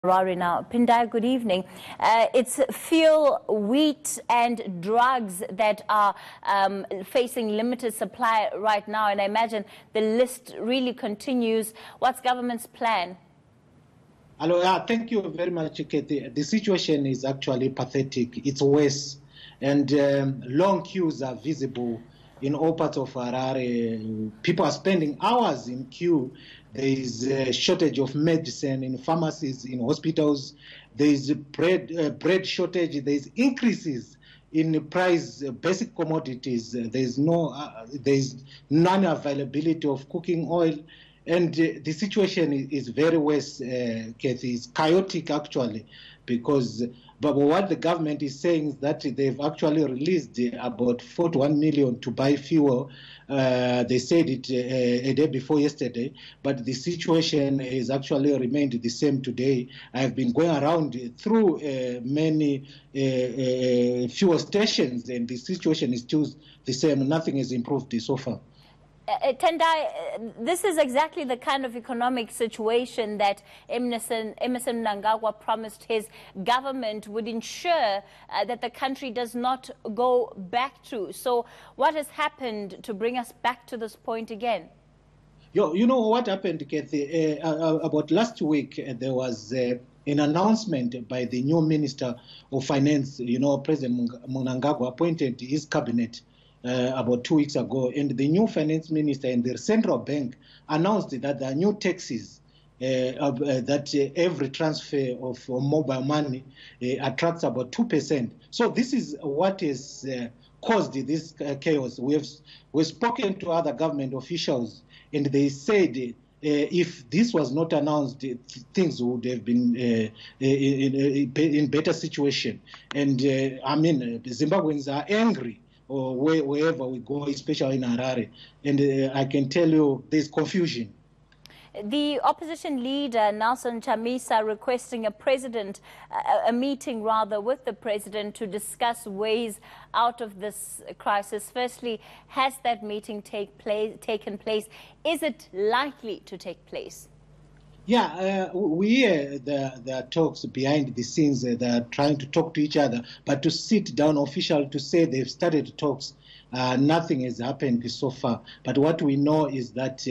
Harare now. Pindai, good evening. It's fuel, wheat and drugs that are facing limited supply right now, and I imagine the list really continues. What's government's plan? Hello, thank you very much, Kathy. The situation is actually pathetic. It's worse, and long queues are visible in all parts of Harare. People are spending hours in queue. There is a shortage of medicine in pharmacies, in hospitals. There is bread shortage. There is increases in the price, basic commodities. There is non-availability of cooking oil. And the situation is very worse, Kathy. It's chaotic, actually, because but what the government is saying is that they've actually released about 41 million to buy fuel. They said it a day before yesterday, but the situation has actually remained the same today. I've been going around through many fuel stations, and the situation is still the same. Nothing has improved so far. Tendai, this is exactly the kind of economic situation that Emmerson Mnangagwa promised his government would ensure that the country does not go back to. So what has happened to bring us back to this point again? You know what happened, Kathy? About last week, there was an announcement by the new Minister of Finance. President Mnangagwa appointed his cabinet about 2 weeks ago, and the new finance minister and the central bank announced that there are new taxes, that every transfer of mobile money attracts about 2%. So this is what has caused this chaos. We've spoken to other government officials, and they said if this was not announced, things would have been in better situation. And Zimbabweans are angry or wherever we go, especially in Harare. And I can tell you there's confusion. The opposition leader, Nelson Chamisa, requesting a meeting with the president to discuss ways out of this crisis. Firstly, has that meeting taken place? Is it likely to take place? Yeah, we hear the talks behind the scenes. They're trying to talk to each other, but to sit down official to say they've started talks, nothing has happened so far. But what we know is that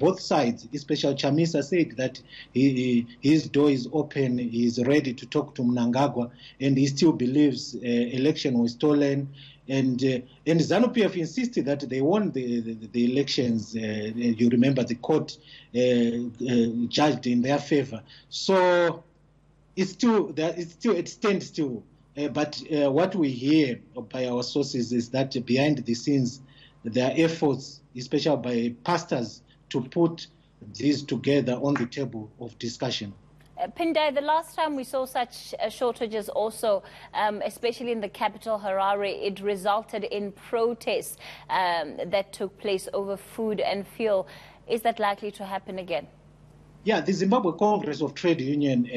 both sides, especially Chamisa, said that his door is open, he's ready to talk to Mnangagwa, and he still believes election was stolen. And ZANU-PF insisted that they won the elections. You remember the court judged in their favor. So it stands still. But what we hear by our sources is that behind the scenes, there are efforts, especially by pastors, to put these together on the table of discussion. Pindai, the last time we saw such shortages also, especially in the capital, Harare, it resulted in protests that took place over food and fuel. Is that likely to happen again? Yeah, the Zimbabwe Congress of Trade Union,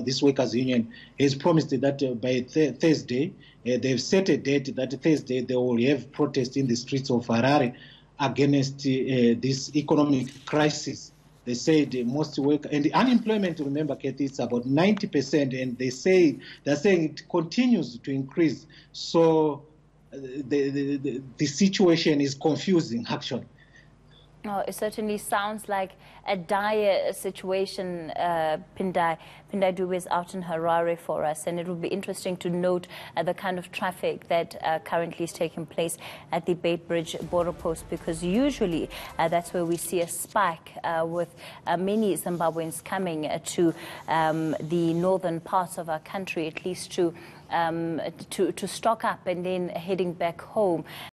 this workers' union, has promised that by Thursday, they've set a date that Thursday they will have protests in the streets of Harare against this economic crisis. They say most work and the unemployment, remember, Kathy, it's about 90%, and they're saying it continues to increase. So the situation is confusing, actually. Oh, it certainly sounds like a dire situation. Pindai Dube is out in Harare for us, and it will be interesting to note the kind of traffic that currently is taking place at the Beitbridge border post, because usually that's where we see a spike with many Zimbabweans coming to the northern parts of our country, at least to stock up and then heading back home.